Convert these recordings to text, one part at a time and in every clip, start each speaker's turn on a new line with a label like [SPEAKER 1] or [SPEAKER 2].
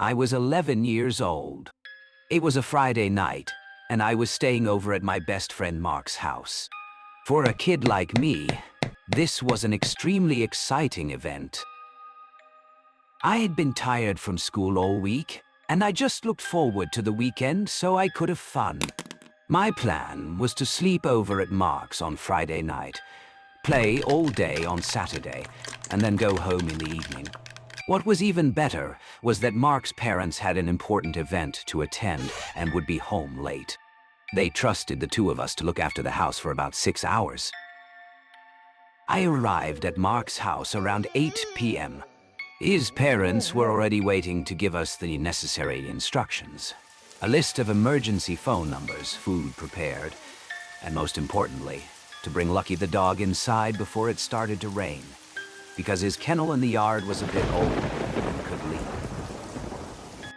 [SPEAKER 1] I was 11 years old. It was a Friday night, and I was staying over at my best friend Mark's house. For a kid like me, this was an extremely exciting event. I had been tired from school all week, and I just looked forward to the weekend so I could have fun. My plan was to sleep over at Mark's on Friday night, play all day on Saturday, and then go home in the evening. What was even better was that Mark's parents had an important event to attend and would be home late. They trusted the two of us to look after the house for about 6 hours. I arrived at Mark's house around 8 p.m. His parents were already waiting to give us the necessary instructions. A list of emergency phone numbers, food prepared, and most importantly, to bring Lucky the dog inside before it started to rain, because his kennel in the yard was a bit old and could leak.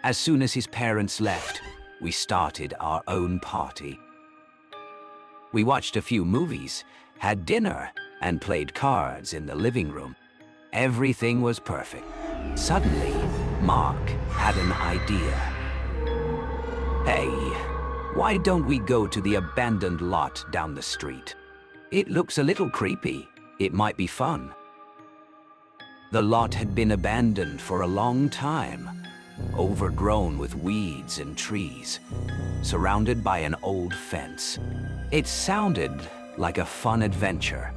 [SPEAKER 1] As soon as his parents left, we started our own party. We watched a few movies, had dinner, and played cards in the living room. Everything was perfect. Suddenly, Mark had an idea. Hey, why don't we go to the abandoned lot down the street? It looks a little creepy. It might be fun. The lot had been abandoned for a long time, overgrown with weeds and trees, surrounded by an old fence. It sounded like a fun adventure.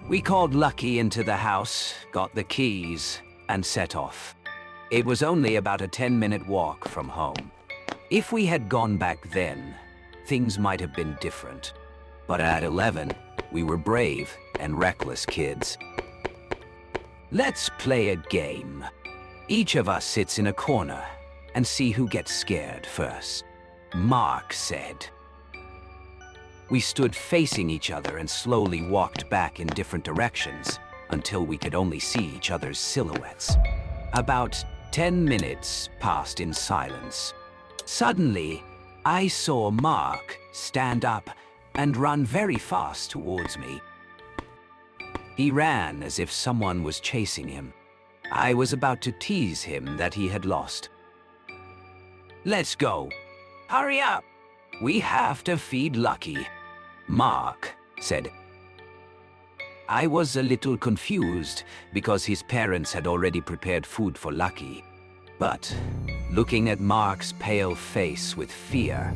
[SPEAKER 1] We called Lucky into the house, got the keys, and set off. It was only about a 10-minute walk from home. If we had gone back then, things might have been different. But at 11, we were brave and reckless kids. Let's play a game. Each of us sits in a corner and see who gets scared first. Mark said. We stood facing each other and slowly walked back in different directions until we could only see each other's silhouettes. About 10 minutes passed in silence. Suddenly, I saw Mark stand up and run very fast towards me. He ran as if someone was chasing him. I was about to tease him that he had lost. Let's go. Hurry up. We have to feed Lucky, Mark said. I was a little confused because his parents had already prepared food for Lucky. But looking at Mark's pale face with fear,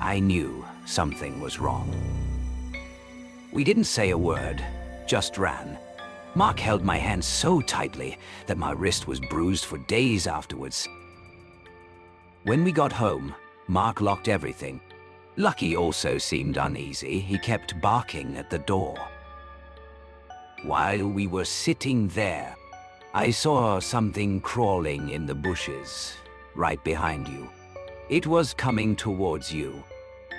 [SPEAKER 1] I knew something was wrong. We didn't say a word, just ran. Mark held my hand so tightly that my wrist was bruised for days afterwards. When we got home, Mark locked everything. Lucky also seemed uneasy. He kept barking at the door. While we were sitting there, I saw something crawling in the bushes, right behind you. It was coming towards you.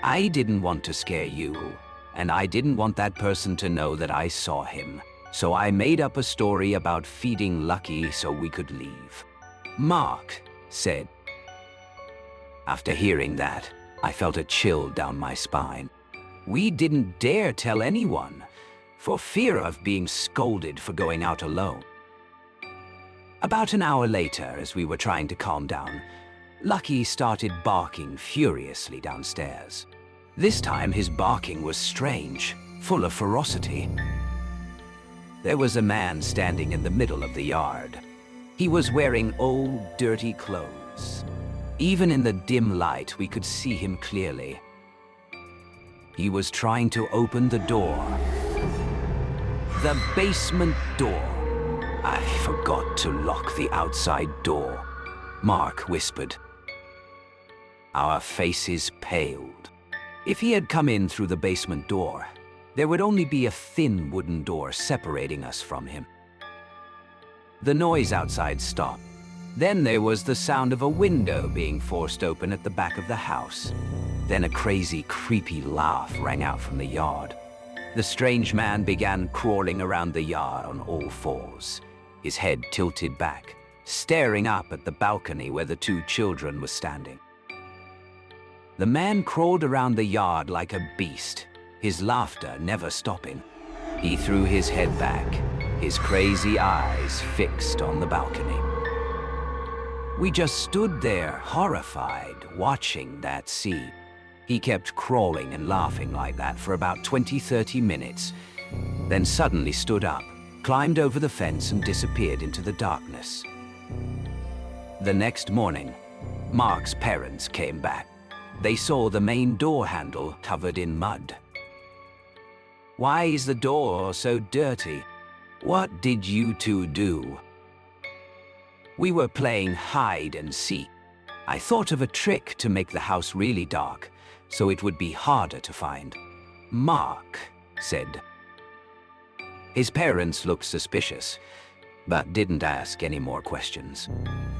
[SPEAKER 1] I didn't want to scare you, and I didn't want that person to know that I saw him. So I made up a story about feeding Lucky so we could leave. Mark said. After hearing that, I felt a chill down my spine. We didn't dare tell anyone, for fear of being scolded for going out alone. About an hour later, as we were trying to calm down, Lucky started barking furiously downstairs. This time his barking was strange, full of ferocity. There was a man standing in the middle of the yard. He was wearing old, dirty clothes. Even in the dim light, we could see him clearly. He was trying to open the door. The basement door. I forgot to lock the outside door, Mark whispered. Our faces paled. If he had come in through the basement door, there would only be a thin wooden door separating us from him. The noise outside stopped. Then there was the sound of a window being forced open at the back of the house. Then a crazy, creepy laugh rang out from the yard. The strange man began crawling around the yard on all fours, his head tilted back, staring up at the balcony where the two children were standing. The man crawled around the yard like a beast, his laughter never stopping. He threw his head back, his crazy eyes fixed on the balcony. We just stood there, horrified, watching that scene. He kept crawling and laughing like that for about 20-30 minutes, then suddenly stood up, climbed over the fence and disappeared into the darkness. The next morning, Mark's parents came back. They saw the main door handle covered in mud. "Why is the door so dirty? What did you two do?" "We were playing hide and seek. I thought of a trick to make the house really dark, so it would be harder to find," Mark said. His parents looked suspicious, but didn't ask any more questions.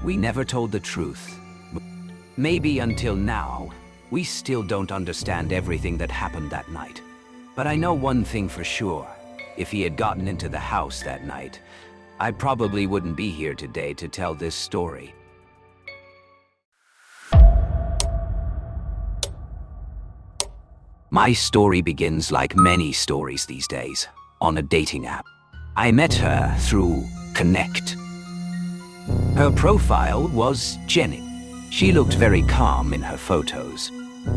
[SPEAKER 1] We never told the truth. Maybe until now, we still don't understand everything that happened that night. But I know one thing for sure. If he had gotten into the house that night, I probably wouldn't be here today to tell this story. My story begins like many stories these days, on a dating app. I met her through Connect. Her profile was Jenny. She looked very calm in her photos.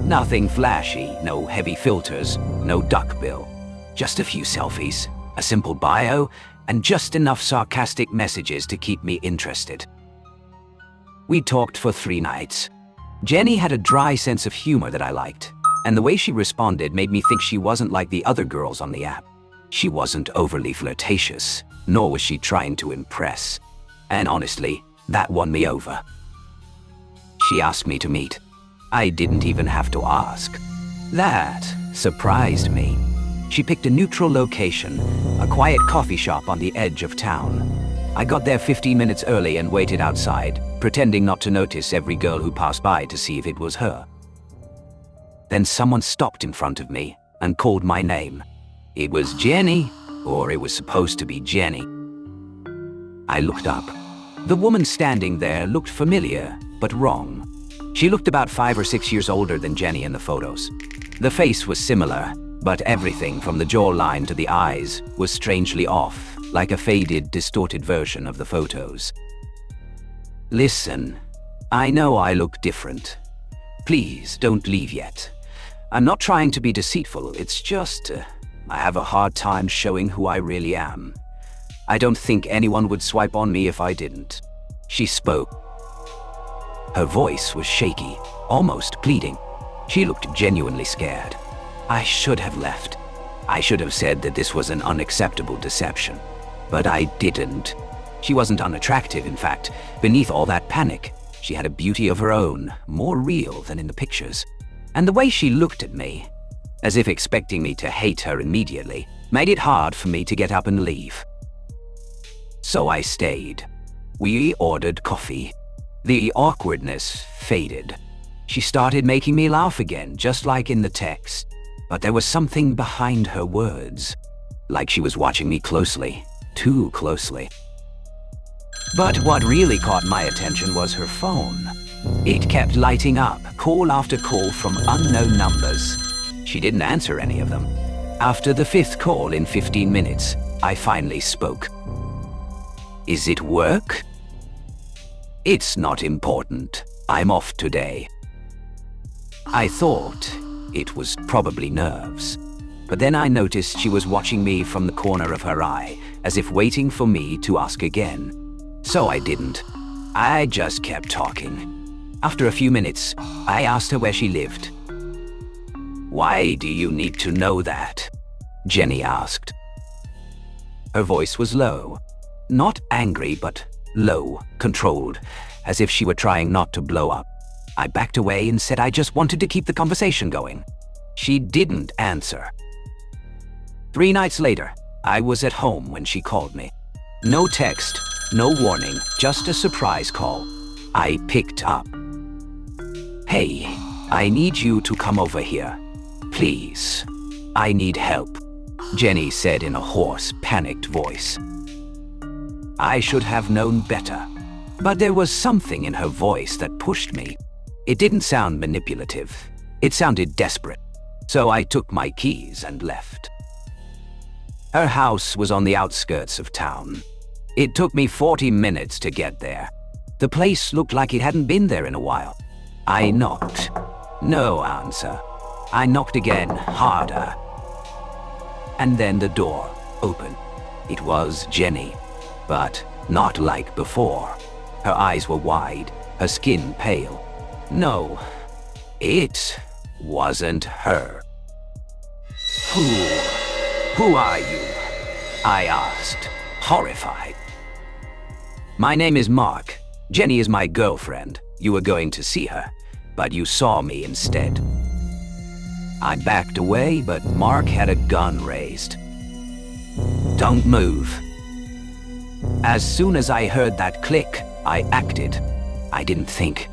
[SPEAKER 1] Nothing flashy, no heavy filters, no duckbill. Just a few selfies, a simple bio, and just enough sarcastic messages to keep me interested. We talked for 3 nights. Jenny had a dry sense of humor that I liked, and the way she responded made me think she wasn't like the other girls on the app. She wasn't overly flirtatious, nor was she trying to impress. And honestly, that won me over. She asked me to meet. I didn't even have to ask. That surprised me. She picked a neutral location, a quiet coffee shop on the edge of town. I got there 15 minutes early and waited outside, pretending not to notice every girl who passed by to see if it was her. Then someone stopped in front of me and called my name. It was Jenny, or it was supposed to be Jenny. I looked up. The woman standing there looked familiar, but wrong. She looked about 5 or 6 years older than Jenny in the photos. The face was similar, but everything from the jawline to the eyes was strangely off, like a faded, distorted version of the photos. "Listen, I know I look different. Please don't leave yet. I'm not trying to be deceitful, it's just I have a hard time showing who I really am. I don't think anyone would swipe on me if I didn't." She spoke. Her voice was shaky, almost pleading. She looked genuinely scared. I should have left. I should have said that this was an unacceptable deception. But I didn't. She wasn't unattractive, in fact. Beneath all that panic, she had a beauty of her own, more real than in the pictures. And the way she looked at me, as if expecting me to hate her immediately, made it hard for me to get up and leave. So I stayed. We ordered coffee. The awkwardness faded. She started making me laugh again, just like in the text. But there was something behind her words, like she was watching me closely, too closely. But what really caught my attention was her phone. It kept lighting up, call after call from unknown numbers. She didn't answer any of them. After the 5th call in 15 minutes, I finally spoke. "Is it work?" "It's not important. I'm off today." I thought it was probably nerves. But then I noticed she was watching me from the corner of her eye, as if waiting for me to ask again. So I didn't. I just kept talking. After a few minutes, I asked her where she lived. "Why do you need to know that?" Jenny asked. Her voice was low. Not angry, but low, controlled, as if she were trying not to blow up. I backed away and said I just wanted to keep the conversation going. She didn't answer. 3 nights later, I was at home when she called me. No text, no warning, just a surprise call. I picked up. "Hey, I need you to come over here. Please. I need help," Jenny said in a hoarse, panicked voice. I should have known better, but there was something in her voice that pushed me. It didn't sound manipulative. It sounded desperate. So I took my keys and left. Her house was on the outskirts of town. It took me 40 minutes to get there. The place looked like it hadn't been there in a while. I knocked. No answer. I knocked again, harder. And then the door opened. It was Jenny, but not like before. Her eyes were wide, her skin pale. No, it wasn't her. Who are you? I asked, horrified. My name is Mark. Jenny is my girlfriend. You were going to see her, but you saw me instead. I backed away, but Mark had a gun raised. Don't move. As soon as I heard that click, I acted. I didn't think.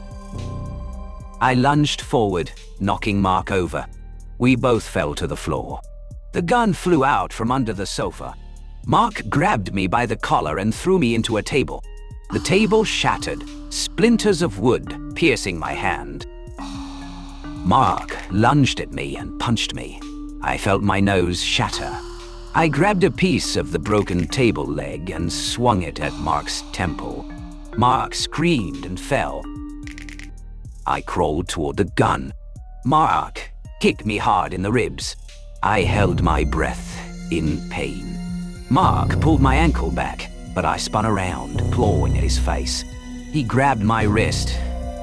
[SPEAKER 1] I lunged forward, knocking Mark over. We both fell to the floor. The gun flew out from under the sofa. Mark grabbed me by the collar and threw me into a table. The table shattered, splinters of wood piercing my hand. Mark lunged at me and punched me. I felt my nose shatter. I grabbed a piece of the broken table leg and swung it at Mark's temple. Mark screamed and fell. I crawled toward the gun. Mark kicked me hard in the ribs. I held my breath in pain. Mark pulled my ankle back, but I spun around, clawing at his face. He grabbed my wrist,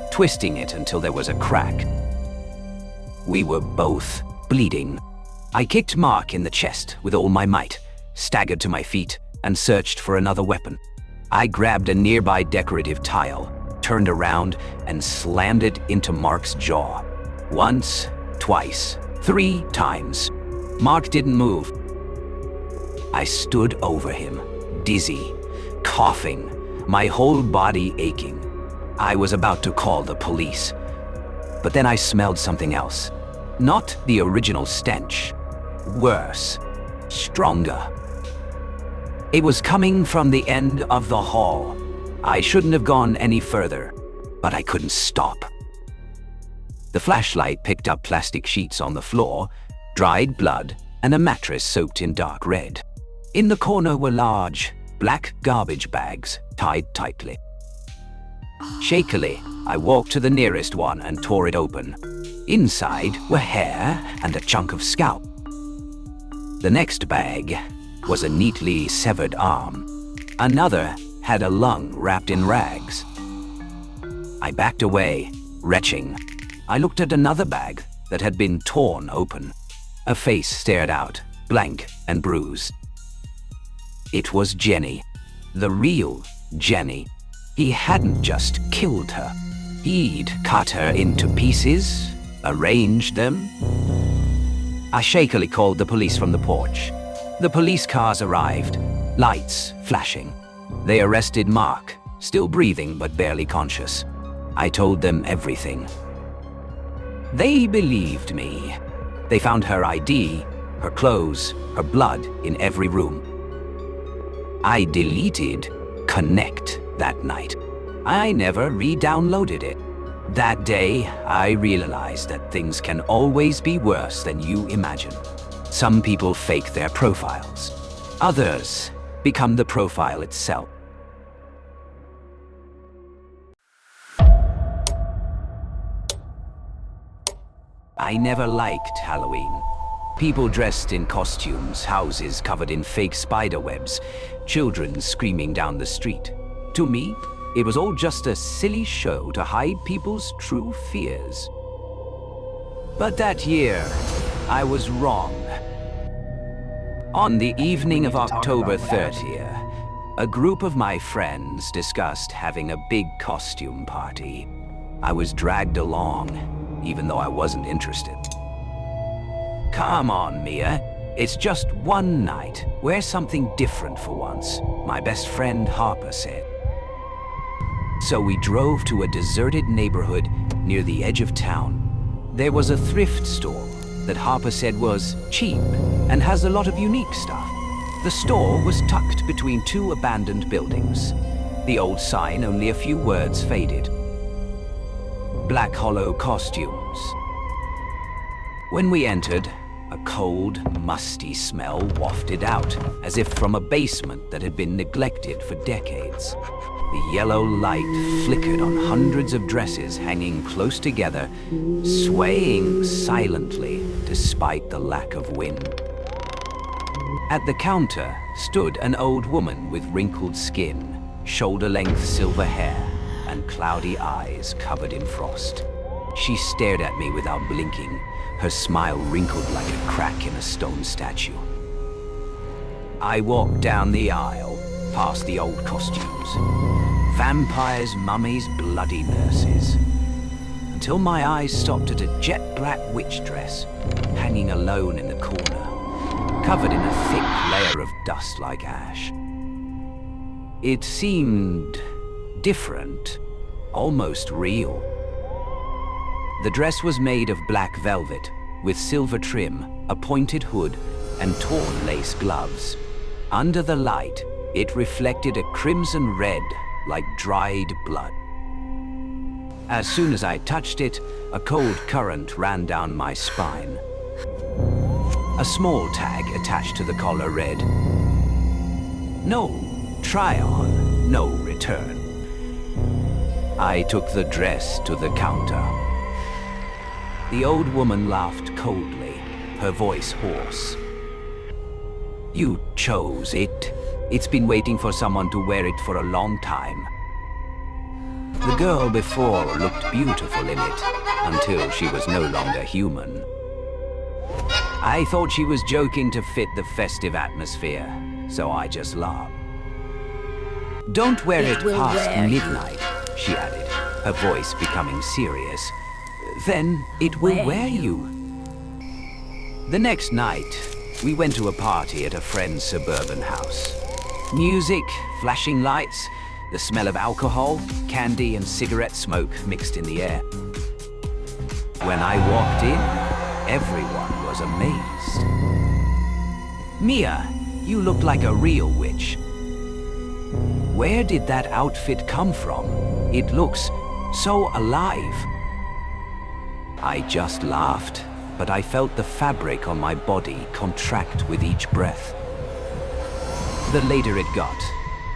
[SPEAKER 1] twisting it until there was a crack. We were both bleeding. I kicked Mark in the chest with all my might, staggered to my feet, and searched for another weapon. I grabbed a nearby decorative tile, turned around, and slammed it into Mark's jaw. Once, twice, 3 times. Mark didn't move. I stood over him, dizzy, coughing, my whole body aching. I was about to call the police. But then I smelled something else. Not the original stench. Worse. Stronger. It was coming from the end of the hall. I shouldn't have gone any further, but I couldn't stop. The flashlight picked up plastic sheets on the floor, dried blood, and a mattress soaked in dark red. In the corner were large, black garbage bags tied tightly. Shakily, I walked to the nearest one and tore it open. Inside were hair and a chunk of scalp. The next bag was a neatly severed arm. Another had a lung wrapped in rags. I backed away, retching. I looked at another bag that had been torn open. A face stared out, blank and bruised. It was Jenny, the real Jenny. He hadn't just killed her. He'd cut her into pieces, arranged them. I shakily called the police from the porch. The police cars arrived, lights flashing. They arrested Mark, still breathing but barely conscious. I told them everything. They believed me. They found her ID, her clothes, her blood in every room. I deleted Connect that night. I never re-downloaded it. That day, I realized that things can always be worse than you imagine. Some people fake their profiles. Others become the profile itself. I never liked Halloween. People dressed in costumes, houses covered in fake spider webs, children screaming down the street. To me, it was all just a silly show to hide people's true fears. But that year, I was wrong. On the evening of October 30th, a group of my friends discussed having a big costume party. I was dragged along, even though I wasn't interested. Come on, Mia. It's just one night. Wear something different for once, my best friend Harper said. So we drove to a deserted neighborhood near the edge of town. There was a thrift store that Harper said was cheap and has a lot of unique stuff. The store was tucked between 2 abandoned buildings. The old sign, only a few words faded. Black Hollow Costumes. When we entered, a cold, musty smell wafted out, as if from a basement that had been neglected for decades. The yellow light flickered on hundreds of dresses hanging close together, swaying silently despite the lack of wind. At the counter stood an old woman with wrinkled skin, shoulder-length silver hair, and cloudy eyes covered in frost. She stared at me without blinking, her smile wrinkled like a crack in a stone statue. I walked down the aisle, past the old costumes. Vampires, mummies, bloody nurses. Until my eyes stopped at a jet-black witch dress, hanging alone in the corner, covered in a thick layer of dust like ash. It seemed different, almost real. The dress was made of black velvet, with silver trim, a pointed hood, and torn lace gloves. Under the light, it reflected a crimson red, like dried blood. As soon as I touched it, a cold current ran down my spine. A small tag attached to the collar read, "No try on, no return." I took the dress to the counter. The old woman laughed coldly, her voice hoarse. "You chose it. It's been waiting for someone to wear it for a long time. The girl before looked beautiful in it, until she was no longer human." I thought she was joking to fit the festive atmosphere, so I just laughed. "Don't wear it past midnight," she added, her voice becoming serious. "Then it will wear you." The next night, we went to a party at a friend's suburban house. Music, flashing lights, the smell of alcohol, candy, and cigarette smoke mixed in the air. When I walked in, everyone was amazed. "Mia, you look like a real witch. Where did that outfit come from? It looks so alive." I just laughed, but I felt the fabric on my body contract with each breath. The later it got,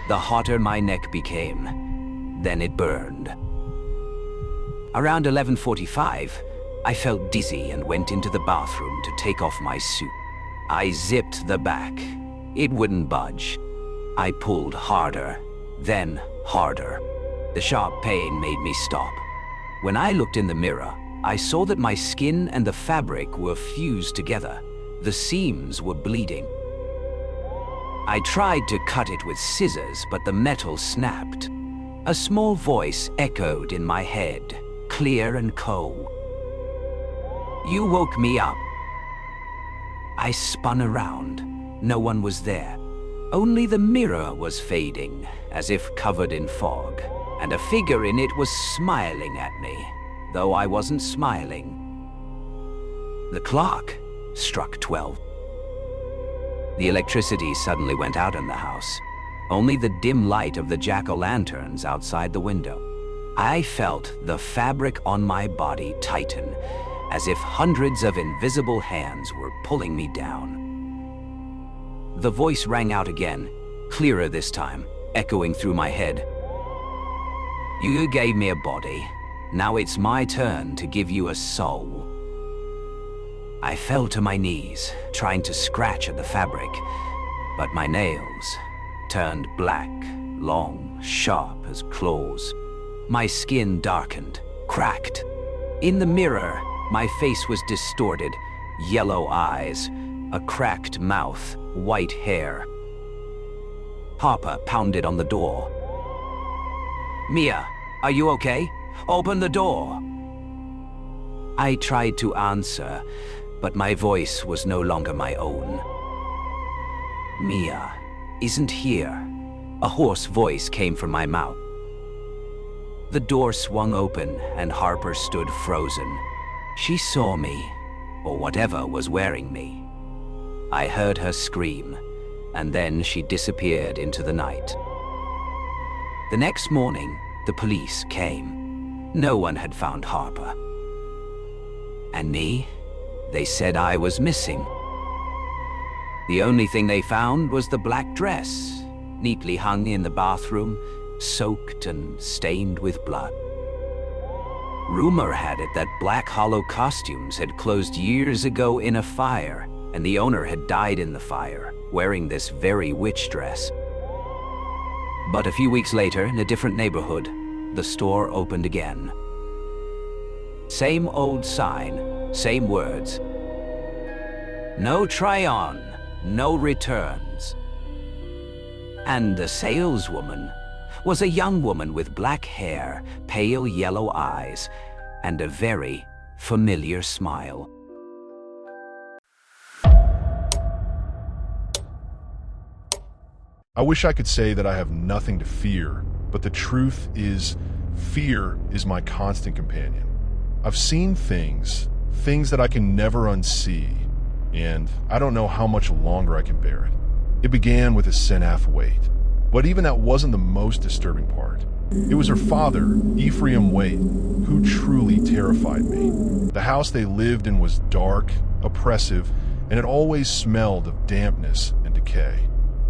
[SPEAKER 1] the hotter my neck became. Then it burned. Around 11:45, I felt dizzy and went into the bathroom to take off my suit. I zipped the back. It wouldn't budge. I pulled harder, then harder. The sharp pain made me stop. When I looked in the mirror, I saw that my skin and the fabric were fused together. The seams were bleeding. I tried to cut it with scissors, but the metal snapped. A small voice echoed in my head, clear and cold. "You woke me up." I spun around. No one was there. Only the mirror was fading, as if covered in fog, and a figure in it was smiling at me, though I wasn't smiling. The clock struck 12. The electricity suddenly went out in the house. Only the dim light of the jack-o'-lanterns outside the window. I felt the fabric on my body tighten, as if hundreds of invisible hands were pulling me down. The voice rang out again, clearer this time, echoing through my head. "You gave me a body. Now it's my turn to give you a soul." I fell to my knees, trying to scratch at the fabric, but my nails turned black, long, sharp as claws. My skin darkened, cracked. In the mirror, my face was distorted, yellow eyes, a cracked mouth, white hair. Harper pounded on the door. "Mia, are you okay? Open the door." I tried to answer, but my voice was no longer my own. "Mia isn't here." A hoarse voice came from my mouth. The door swung open and Harper stood frozen. She saw me, or whatever was wearing me. I heard her scream, and then she disappeared into the night. The next morning, the police came. No one had found Harper. And me? They said I was missing. The only thing they found was the black dress, neatly hung in the bathroom, soaked and stained with blood. Rumor had it that Black Hollow Costumes had closed years ago in a fire, and the owner had died in the fire, wearing this very witch dress. But a few weeks later, in a different neighborhood, the store opened again. Same old sign, same words. No try-on, no returns. And the saleswoman was a young woman with black hair, pale yellow eyes, and a very familiar smile.
[SPEAKER 2] I wish I could say that I have nothing to fear, but the truth is, fear is my constant companion. I've seen things that I can never unsee, and I don't know how much longer I can bear it. It began with a Asenath Waite, but even that wasn't the most disturbing part. It was her father, Ephraim Waite, who truly terrified me. The house they lived in was dark, oppressive, and it always smelled of dampness and decay.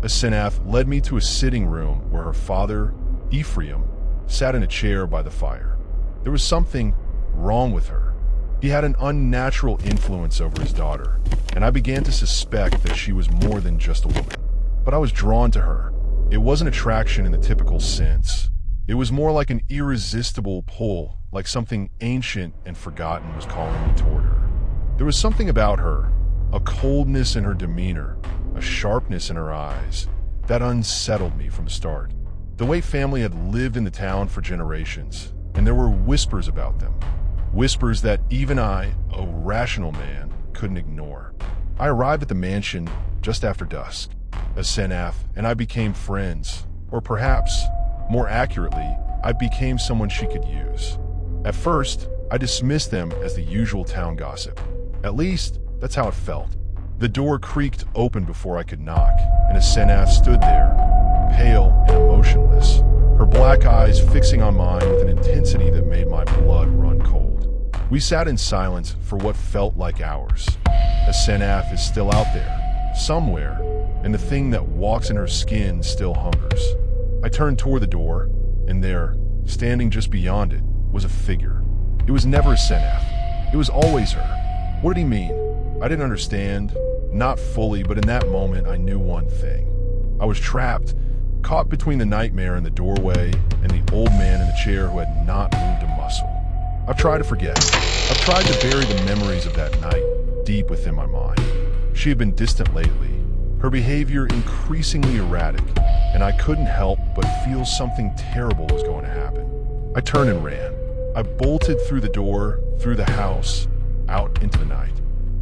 [SPEAKER 2] Asenath led me to a sitting room where her father, Ephraim, sat in a chair by the fire. There was something wrong with her. He had an unnatural influence over his daughter, and I began to suspect that she was more than just a woman. But I was drawn to her. It wasn't attraction in the typical sense. It was more like an irresistible pull, like something ancient and forgotten was calling me toward her. There was something about her, a coldness in her demeanor, a sharpness in her eyes, that unsettled me from the start. The Waite family had lived in the town for generations, and there were whispers about them. Whispers that even I, a rational man, couldn't ignore. I arrived at the mansion just after dusk. Asenath and I became friends, or perhaps, more accurately, I became someone she could use. At first, I dismissed them as the usual town gossip. At least, that's how it felt. The door creaked open before I could knock, and Asenath stood there, pale and emotionless, her black eyes fixing on mine with an intensity that made my blood run cold. We sat in silence for what felt like hours. Asenath is still out there, somewhere, and the thing that walks in her skin still hungers. I turned toward the door, and there, standing just beyond it, was a figure. It was never Asenath. It was always her. What did he mean? I didn't understand. Not fully, but in that moment, I knew one thing. I was trapped, caught between the nightmare in the doorway and the old man in the chair who had not moved a muscle. I've tried to forget. I've tried to bury the memories of that night deep within my mind. She had been distant lately, her behavior increasingly erratic, and I couldn't help but feel something terrible was going to happen. I turned and ran. I bolted through the door, through the house, out into the night.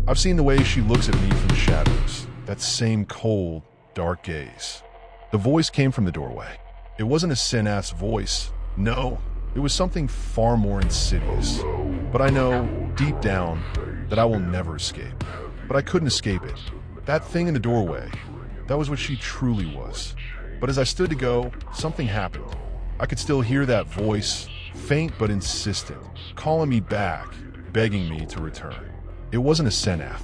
[SPEAKER 2] I've seen the way she looks at me from the shadows, that same cold, dark gaze. The voice came from the doorway. It wasn't Asenath's voice. No, it was something far more insidious. But I know, deep down, that I will never escape. But I couldn't escape it. That thing in the doorway, that was what she truly was. But as I stood to go, something happened. I could still hear that voice, faint but insistent, calling me back, begging me to return. It wasn't Asenath.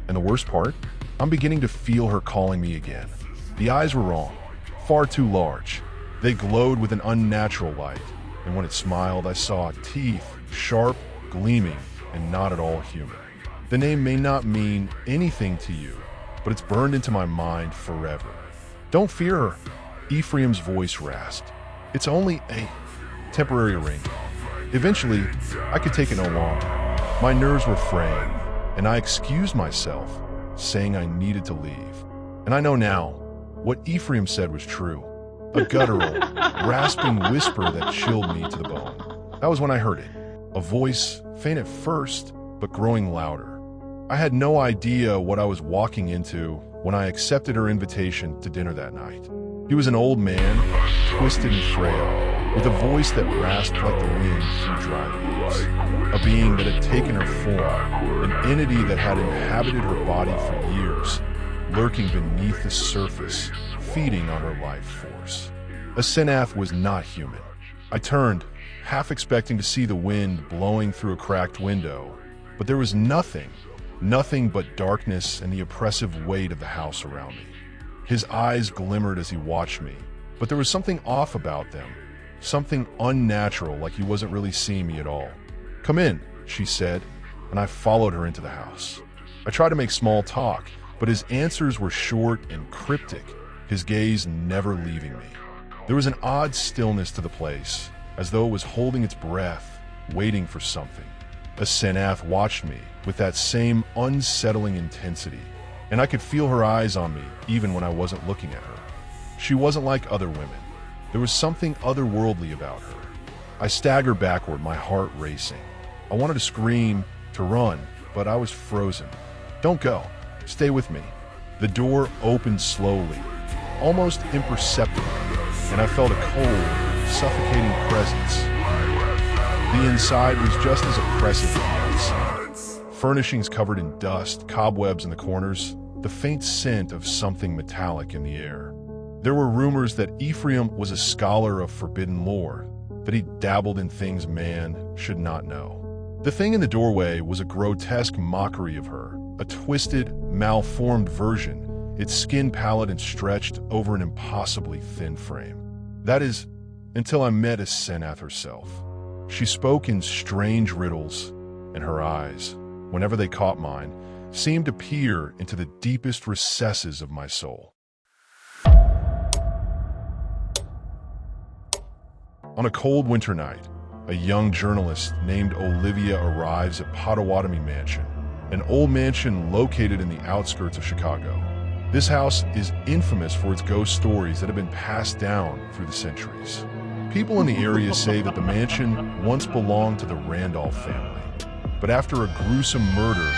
[SPEAKER 2] And the worst part? I'm beginning to feel her calling me again. The eyes were wrong, far too large. They glowed with an unnatural light, and when it smiled, I saw teeth, sharp, gleaming, and not at all human. The name may not mean anything to you, but it's burned into my mind forever. Don't fear her, Ephraim's voice rasped. It's only a temporary arrangement. Eventually, I could take it no longer. My nerves were fraying, and I excused myself, saying I needed to leave. And I know now, what Ephraim said was true. A guttural, rasping whisper that chilled me to the bone. That was when I heard it. A voice, faint at first, but growing louder. I had no idea what I was walking into when I accepted her invitation to dinner that night. He was an old man, twisted and frail, with a voice that rasped like the wind through dry leaves. A being that had taken her form, an entity that had inhabited her body for years, lurking beneath the surface, feeding on her life force. Asenath was not human. I turned, half expecting to see the wind blowing through a cracked window, but there was nothing but darkness and the oppressive weight of the house around me. His eyes glimmered as he watched me, but there was something off about them, something unnatural, like he wasn't really seeing me at all. "Come in," she said, and I followed her into the house. I tried to make small talk, but his answers were short and cryptic, his gaze never leaving me. There was an odd stillness to the place, as though it was holding its breath, waiting for something. Asenath watched me with that same unsettling intensity, and I could feel her eyes on me even when I wasn't looking at her. She wasn't like other women. There was something otherworldly about her. I staggered backward, my heart racing. I wanted to scream, to run, but I was frozen. "Don't go. Stay with me." The door opened slowly, almost imperceptibly, and I felt a cold, suffocating presence. The inside was just as oppressive as the outside. Furnishings covered in dust, cobwebs in the corners, the faint scent of something metallic in the air. There were rumors that Ephraim was a scholar of forbidden lore, that he dabbled in things man should not know. The thing in the doorway was a grotesque mockery of her, a twisted, malformed version, its skin pallid and stretched over an impossibly thin frame. That is, until I met Asenath herself. She spoke in strange riddles, and her eyes, whenever they caught mine, seemed to peer into the deepest recesses of my soul. On a cold winter night, a young journalist named Olivia arrives at Potawatomi Mansion, an old mansion located in the outskirts of Chicago. This house is infamous for its ghost stories that have been passed down through the centuries. People in the area say that the mansion once belonged to the Randolph family, but after a gruesome murder,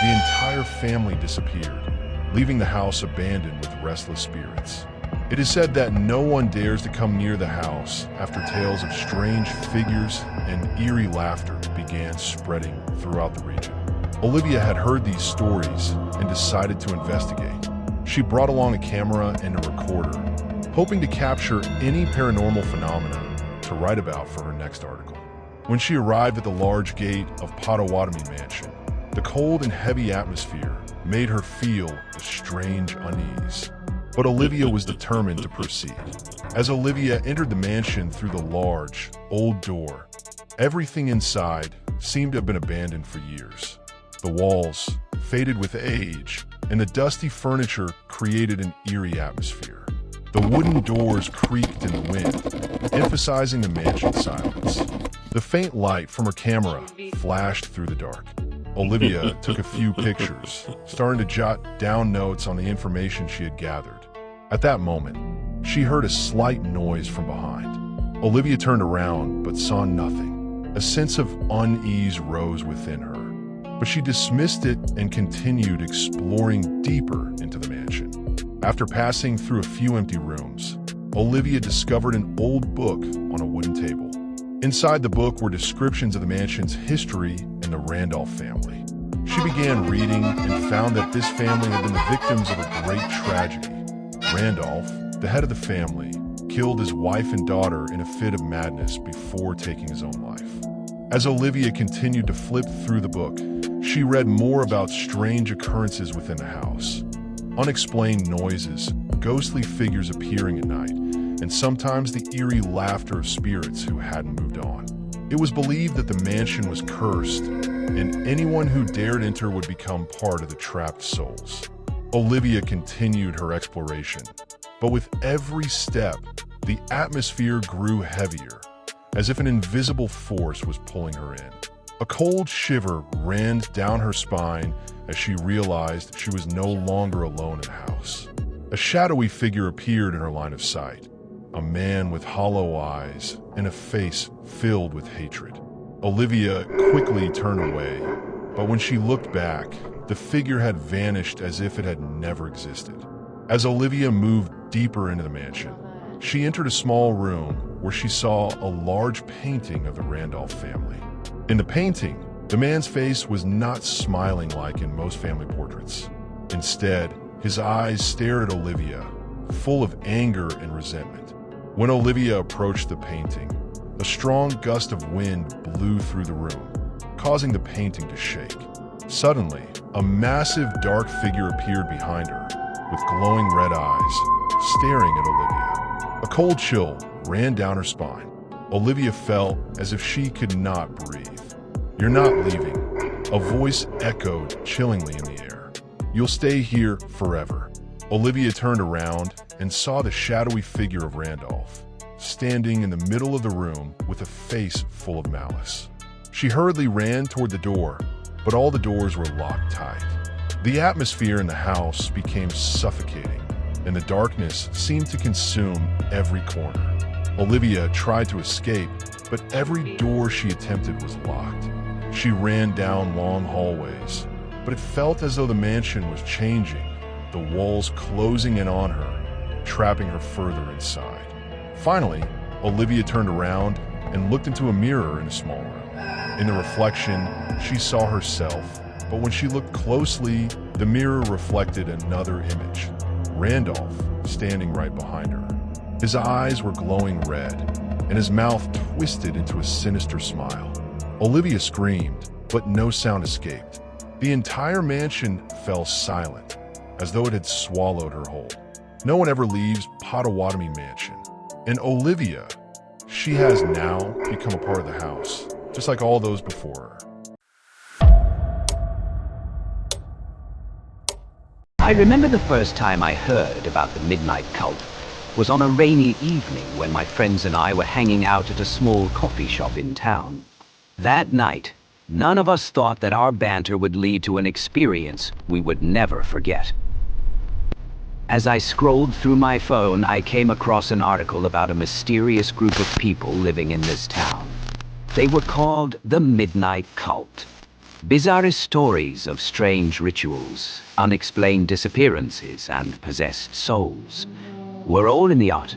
[SPEAKER 2] the entire family disappeared, leaving the house abandoned with restless spirits. It is said that no one dares to come near the house after tales of strange figures and eerie laughter began spreading throughout the region. Olivia had heard these stories and decided to investigate. She brought along a camera and a recorder, hoping to capture any paranormal phenomena to write about for her next article. When she arrived at the large gate of Potawatomi Mansion, the cold and heavy atmosphere made her feel a strange unease. But Olivia was determined to proceed. As Olivia entered the mansion through the large, old door, everything inside seemed to have been abandoned for years. The walls, faded with age, and the dusty furniture created an eerie atmosphere. The wooden doors creaked in the wind, emphasizing the mansion's silence. The faint light from her camera flashed through the dark. Olivia took a few pictures, starting to jot down notes on the information she had gathered. At that moment, she heard a slight noise from behind. Olivia turned around but saw nothing. A sense of unease rose within her, but she dismissed it and continued exploring deeper into the mansion. After passing through a few empty rooms, Olivia discovered an old book on a wooden table. Inside the book were descriptions of the mansion's history and the Randolph family. She began reading and found that this family had been the victims of a great tragedy. Randolph, the head of the family, killed his wife and daughter in a fit of madness before taking his own life. As Olivia continued to flip through the book, she read more about strange occurrences within the house. Unexplained noises, ghostly figures appearing at night, and sometimes the eerie laughter of spirits who hadn't moved on. It was believed that the mansion was cursed, and anyone who dared enter would become part of the trapped souls. Olivia continued her exploration, but with every step, the atmosphere grew heavier, as if an invisible force was pulling her in. A cold shiver ran down her spine as she realized she was no longer alone in the house. A shadowy figure appeared in her line of sight, a man with hollow eyes and a face filled with hatred. Olivia quickly turned away, but when she looked back, the figure had vanished as if it had never existed. As Olivia moved deeper into the mansion, she entered a small room where she saw a large painting of the Randolph family. In the painting, the man's face was not smiling like in most family portraits. Instead, his eyes stared at Olivia, full of anger and resentment. When Olivia approached the painting, a strong gust of wind blew through the room, causing the painting to shake. Suddenly, a massive dark figure appeared behind her, with glowing red eyes, staring at Olivia. A cold chill ran down her spine. Olivia felt as if she could not breathe. "You're not leaving," a voice echoed chillingly in the air. "You'll stay here forever." Olivia turned around and saw the shadowy figure of Randolph, standing in the middle of the room with a face full of malice. She hurriedly ran toward the door, but all the doors were locked tight. The atmosphere in the house became suffocating, and the darkness seemed to consume every corner. Olivia tried to escape, but every door she attempted was locked. She ran down long hallways, but it felt as though the mansion was changing, the walls closing in on her, trapping her further inside. Finally, Olivia turned around and looked into a mirror in a small room. In the reflection, she saw herself, but when she looked closely, the mirror reflected another image, Randolph standing right behind her. His eyes were glowing red, and his mouth twisted into a sinister smile. Olivia screamed, but no sound escaped. The entire mansion fell silent, as though it had swallowed her whole. No one ever leaves Potawatomi Mansion. And Olivia, she has now become a part of the house, just like all those before her.
[SPEAKER 1] I remember the first time I heard about the Midnight Cult was on a rainy evening when my friends and I were hanging out at a small coffee shop in town. That night, none of us thought that our banter would lead to an experience we would never forget. As I scrolled through my phone, I came across an article about a mysterious group of people living in this town. They were called the Midnight Cult. Bizarre stories of strange rituals, unexplained disappearances, and possessed souls were all in the art.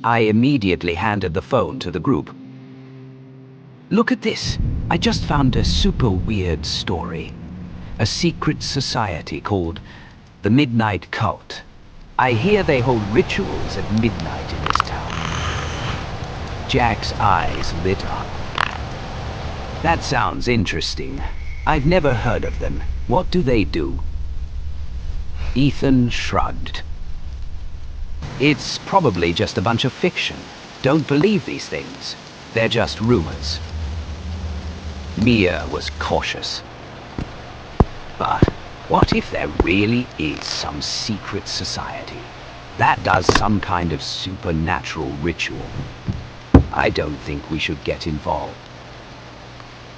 [SPEAKER 1] I immediately handed the phone to the group. "Look at this. I just found a super weird story. A secret society called the Midnight Cult. I hear they hold rituals at midnight in this town." Jack's eyes lit up. "That sounds interesting. I've never heard of them. What do they do?" Ethan shrugged. "It's probably just a bunch of fiction. Don't believe these things. They're just rumors." Mia was cautious. "But what if there really is some secret society that does some kind of supernatural ritual? I don't think we should get involved."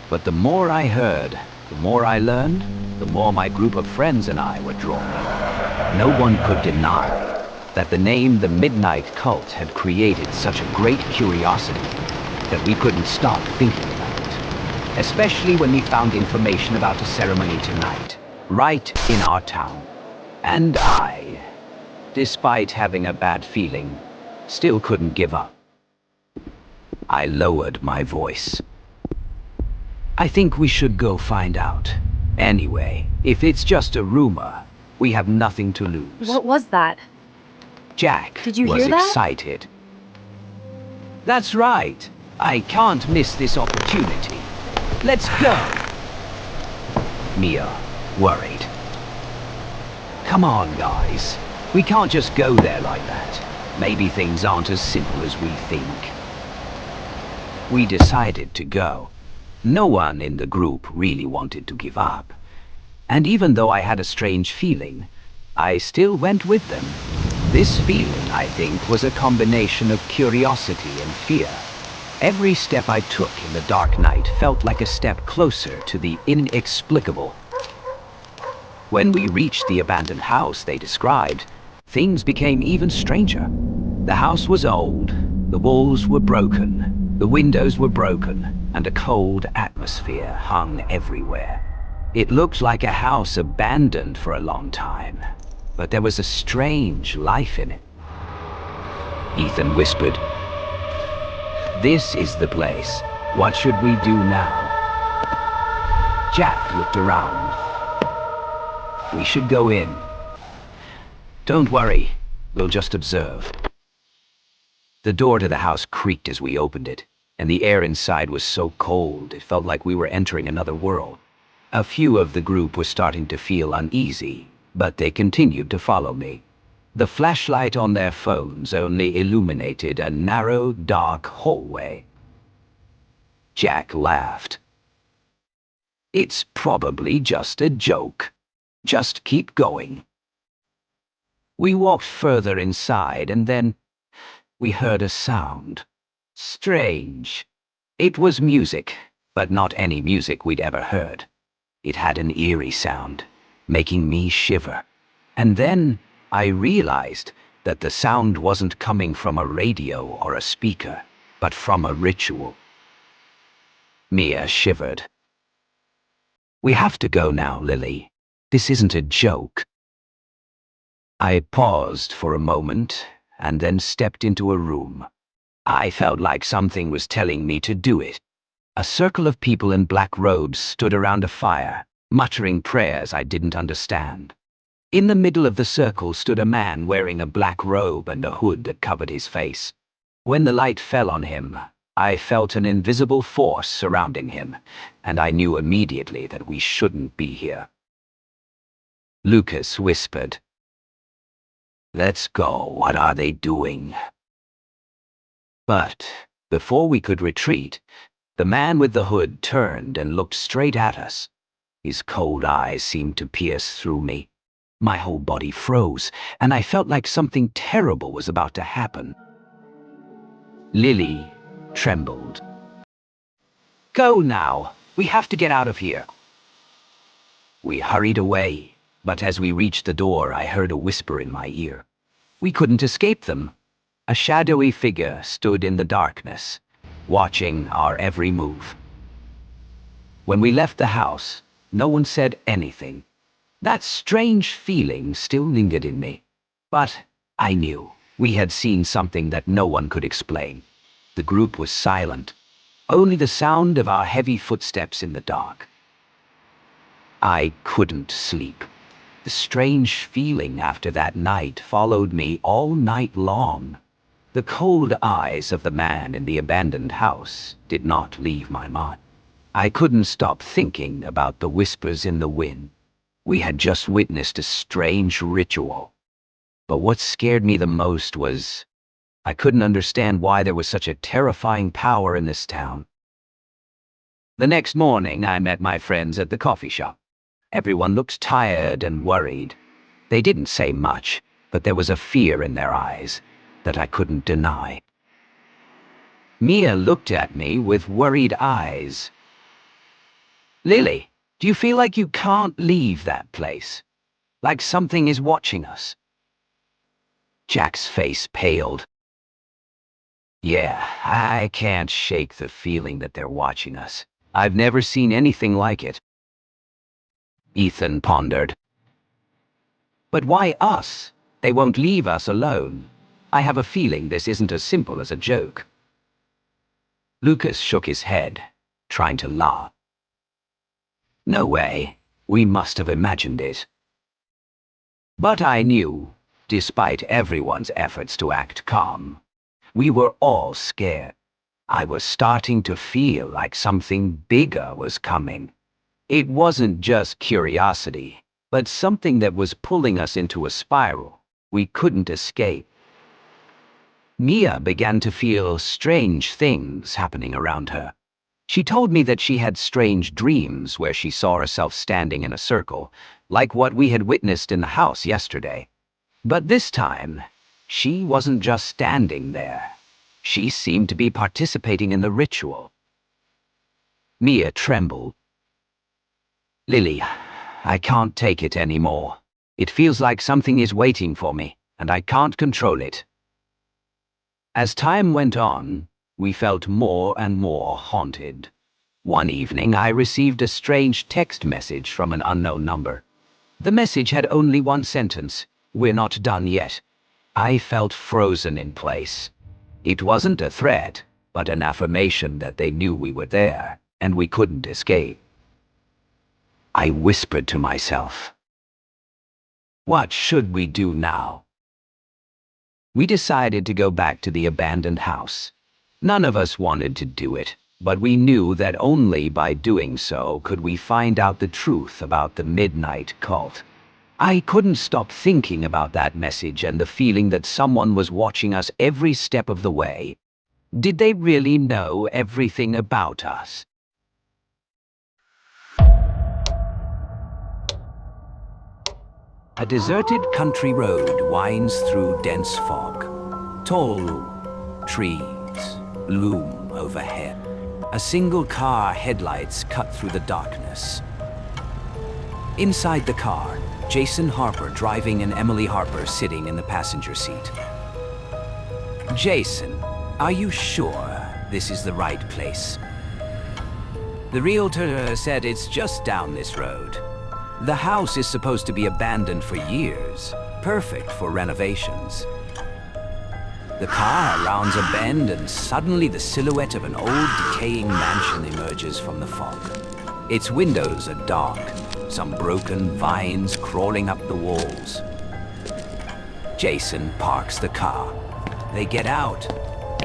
[SPEAKER 1] But the more I heard, the more I learned, the more my group of friends and I were drawn in. No one could deny that the name the Midnight Cult had created such a great curiosity that we couldn't stop thinking about it. Especially when we found information about a ceremony tonight, right in our town. And I, despite having a bad feeling, still couldn't give up. I lowered my voice. "I think we should go find out. Anyway, if it's just a rumor, we have nothing to lose."
[SPEAKER 3] What was that?
[SPEAKER 1] Jack
[SPEAKER 3] Did you
[SPEAKER 1] was
[SPEAKER 3] hear that?
[SPEAKER 1] excited. "That's right. I can't miss this opportunity. Let's go." Mia worried. "Come on, guys. We can't just go there like that. Maybe things aren't as simple as we think." We decided to go. No one in the group really wanted to give up. And even though I had a strange feeling, I still went with them. This feeling, I think, was a combination of curiosity and fear. Every step I took in the dark night felt like a step closer to the inexplicable. When we reached the abandoned house they described, things became even stranger. The house was old, the walls were broken, the windows were broken, and a cold atmosphere hung everywhere. It looked like a house abandoned for a long time, but there was a strange life in it. Ethan whispered, "This is the place. What should we do now?" Jack looked around. "We should go in." "Don't worry, we'll just observe." The door to the house creaked as we opened it, and the air inside was so cold it felt like we were entering another world. A few of the group were starting to feel uneasy, but they continued to follow me. The flashlight on their phones only illuminated a narrow, dark hallway. Jack laughed. "It's probably just a joke. Just keep going." We walked further inside and then we heard a sound. Strange. It was music, but not any music we'd ever heard. It had an eerie sound, making me shiver. And then I realized that the sound wasn't coming from a radio or a speaker, but from a ritual. Mia shivered. "We have to go now, Lily. This isn't a joke." I paused for a moment and then stepped into a room. I felt like something was telling me to do it. A circle of people in black robes stood around a fire, muttering prayers I didn't understand. In the middle of the circle stood a man wearing a black robe and a hood that covered his face. When the light fell on him, I felt an invisible force surrounding him, and I knew immediately that we shouldn't be here. Lucas whispered, "Let's go. What are they doing?" But before we could retreat, the man with the hood turned and looked straight at us. His cold eyes seemed to pierce through me. My whole body froze, and I felt like something terrible was about to happen. Lily trembled. "Go now. We have to get out of here." We hurried away, but as we reached the door, I heard a whisper in my ear. We couldn't escape them. A shadowy figure stood in the darkness, watching our every move. When we left the house, no one said anything. That strange feeling still lingered in me. But I knew we had seen something that no one could explain. The group was silent, only the sound of our heavy footsteps in the dark. I couldn't sleep. The strange feeling after that night followed me all night long. The cold eyes of the man in the abandoned house did not leave my mind. I couldn't stop thinking about the whispers in the wind. We had just witnessed a strange ritual. But what scared me the most was I couldn't understand why there was such a terrifying power in this town. The next morning, I met my friends at the coffee shop. Everyone looked tired and worried. They didn't say much, but there was a fear in their eyes that I couldn't deny. Mia looked at me with worried eyes. "Lily, do you feel like you can't leave that place? Like something is watching us?" Jack's face paled. "Yeah, I can't shake the feeling that they're watching us. I've never seen anything like it." Ethan pondered. "But why us? They won't leave us alone. I have a feeling this isn't as simple as a joke." Lucas shook his head, trying to laugh. "No way. We must have imagined it." But I knew, despite everyone's efforts to act calm, we were all scared. I was starting to feel like something bigger was coming. It wasn't just curiosity, but something that was pulling us into a spiral we couldn't escape. Mia began to feel strange things happening around her. She told me that she had strange dreams where she saw herself standing in a circle, like what we had witnessed in the house yesterday. But this time, she wasn't just standing there. She seemed to be participating in the ritual. Mia trembled. "Lily, I can't take it anymore. It feels like something is waiting for me, and I can't control it." As time went on, we felt more and more haunted. One evening, I received a strange text message from an unknown number. The message had only one sentence: "We're not done yet." I felt frozen in place. It wasn't a threat, but an affirmation that they knew we were there, and we couldn't escape. I whispered to myself, "What should we do now?" We decided to go back to the abandoned house. None of us wanted to do it, but we knew that only by doing so could we find out the truth about the Midnight Cult. I couldn't stop thinking about that message and the feeling that someone was watching us every step of the way. Did they really know everything about us? A deserted country road winds through dense fog. Tall trees loom overhead. A single car headlights cut through the darkness. Inside the car, Jason Harper driving and Emily Harper sitting in the passenger seat. Jason, are you sure this is the right place? The realtor said it's just down this road. The house is supposed to be abandoned for years, perfect for renovations. The car rounds a bend and suddenly the silhouette of an old decaying mansion emerges from the fog. Its windows are dark, some broken vines crawling up the walls. Jason parks the car. They get out.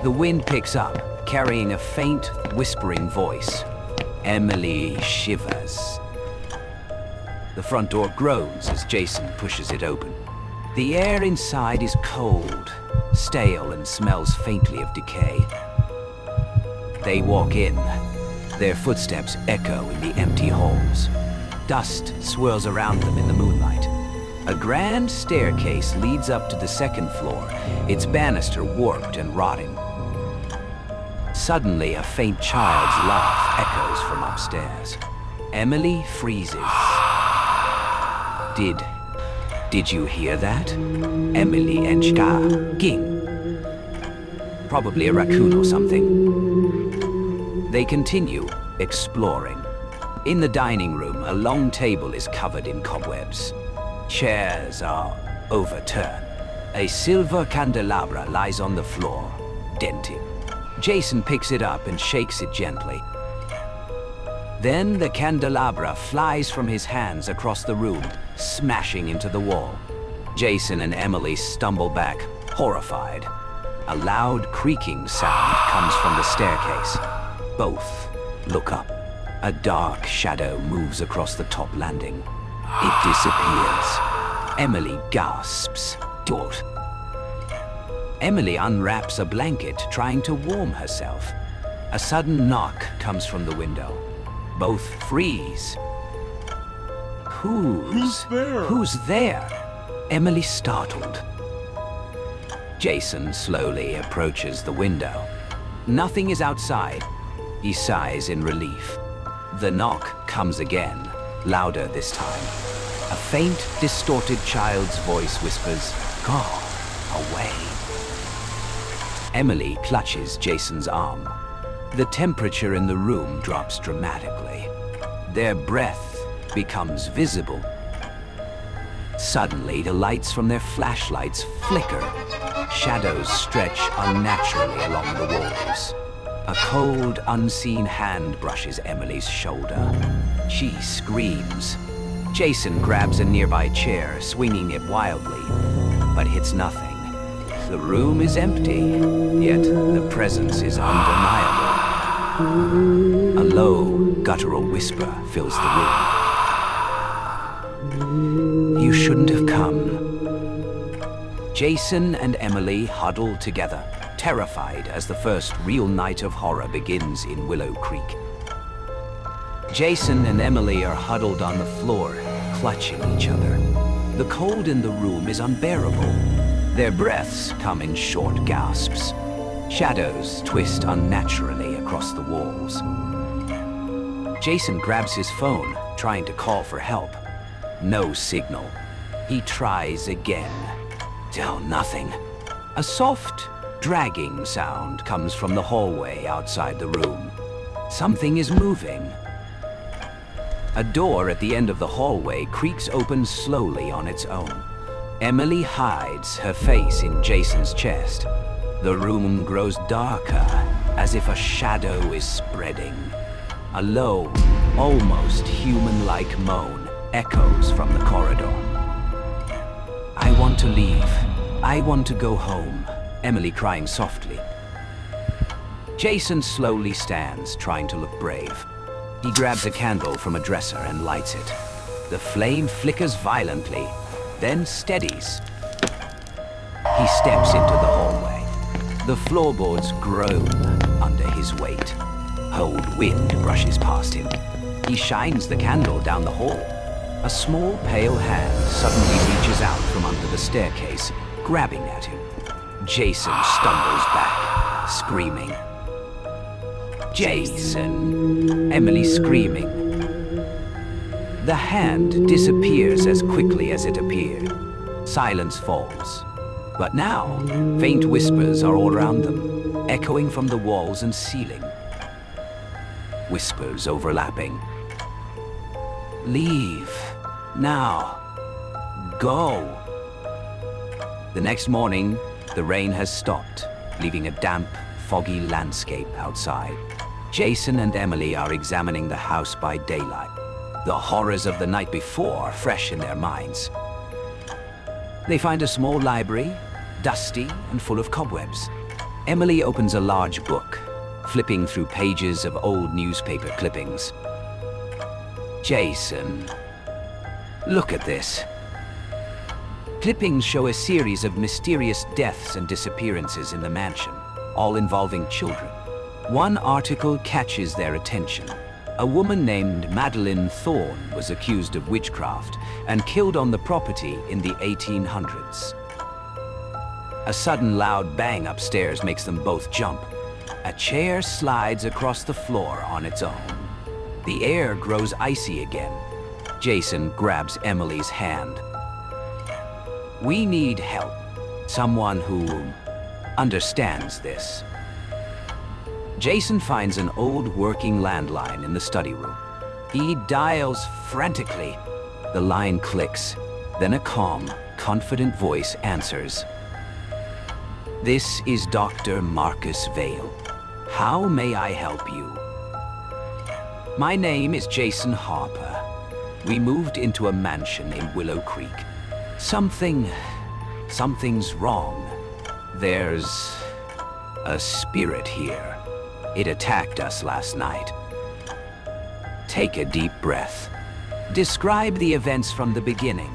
[SPEAKER 1] The wind picks up, carrying a faint, whispering voice. Emily shivers. The front door groans as Jason pushes it open. The air inside is cold, stale, and smells faintly of decay. They walk in. Their footsteps echo in the empty halls. Dust swirls around them in the moonlight. A grand staircase leads up to the second floor, its banister warped and rotting. Suddenly, a faint child's laugh echoes from upstairs. Emily freezes. Did you hear that? Emily Enchka Ging. Probably a raccoon or something. They continue, exploring. In the dining room, a long table is covered in cobwebs. Chairs are overturned. A silver candelabra lies on the floor, dented. Jason picks it up and shakes it gently. Then the candelabra flies from his hands across the room, smashing into the wall. Jason and Emily stumble back, horrified. A loud creaking sound comes from the staircase. Both look up. A dark shadow moves across the top landing. It disappears. Emily gasps. Dort. Emily unwraps a blanket, trying to warm herself. A sudden knock comes from the window. Both freeze. Who's
[SPEAKER 2] there?
[SPEAKER 1] Who's there? Emily startled. Jason slowly approaches the window. Nothing is outside. He sighs in relief. The knock comes again, louder this time. A faint, distorted child's voice whispers, "Go away." Emily clutches Jason's arm. The temperature in the room drops dramatically. Their breath becomes visible. Suddenly, the lights from their flashlights flicker. Shadows stretch unnaturally along the walls. A cold, unseen hand brushes Emily's shoulder. She screams. Jason grabs a nearby chair, swinging it wildly, but hits nothing. The room is empty, yet the presence is undeniable. A low, guttural whisper fills the room. You shouldn't have come. Jason and Emily huddle together, terrified as the first real night of horror begins in Willow Creek. Jason and Emily are huddled on the floor, clutching each other. The cold in the room is unbearable. Their breaths come in short gasps. Shadows twist unnaturally across the walls. Jason grabs his phone, trying to call for help. No signal. He tries again. Still nothing. A soft, dragging sound comes from the hallway outside the room. Something is moving. A door at the end of the hallway creaks open slowly on its own. Emily hides her face in Jason's chest. The room grows darker, as if a shadow is spreading. A low, almost human-like moan echoes from the corridor. I want to leave. I want to go home. Emily crying softly. Jason slowly stands, trying to look brave. He grabs a candle from a dresser and lights it. The flame flickers violently, then steadies. He steps into the hallway. The floorboards groan under his weight. Cold wind brushes past him. He shines the candle down the hall. A small pale hand suddenly reaches out from under the staircase, grabbing at him. Jason stumbles back, screaming. Jason! Emily screaming. The hand disappears as quickly as it appeared. Silence falls. But now, faint whispers are all around them, echoing from the walls and ceiling. Whispers overlapping. Leave. Now. Go. The next morning, the rain has stopped, leaving a damp, foggy landscape outside. Jason and Emily are examining the house by daylight, the horrors of the night before fresh in their minds. They find a small library, dusty and full of cobwebs. Emily opens a large book, flipping through pages of old newspaper clippings. Jason, look at this. Clippings show a series of mysterious deaths and disappearances in the mansion, all involving children. One article catches their attention. A woman named Madeline Thorne was accused of witchcraft and killed on the property in the 1800s. A sudden loud bang upstairs makes them both jump. A chair slides across the floor on its own. The air grows icy again. Jason grabs Emily's hand. We need help. Someone who understands this. Jason finds an old working landline in the study room. He dials frantically. The line clicks. Then a calm, confident voice answers. This is Dr. Marcus Vale. How may I help you? My name is Jason Harper. We moved into a mansion in Willow Creek. Something's wrong. There's a spirit here. It attacked us last night. Take a deep breath. Describe the events from the beginning.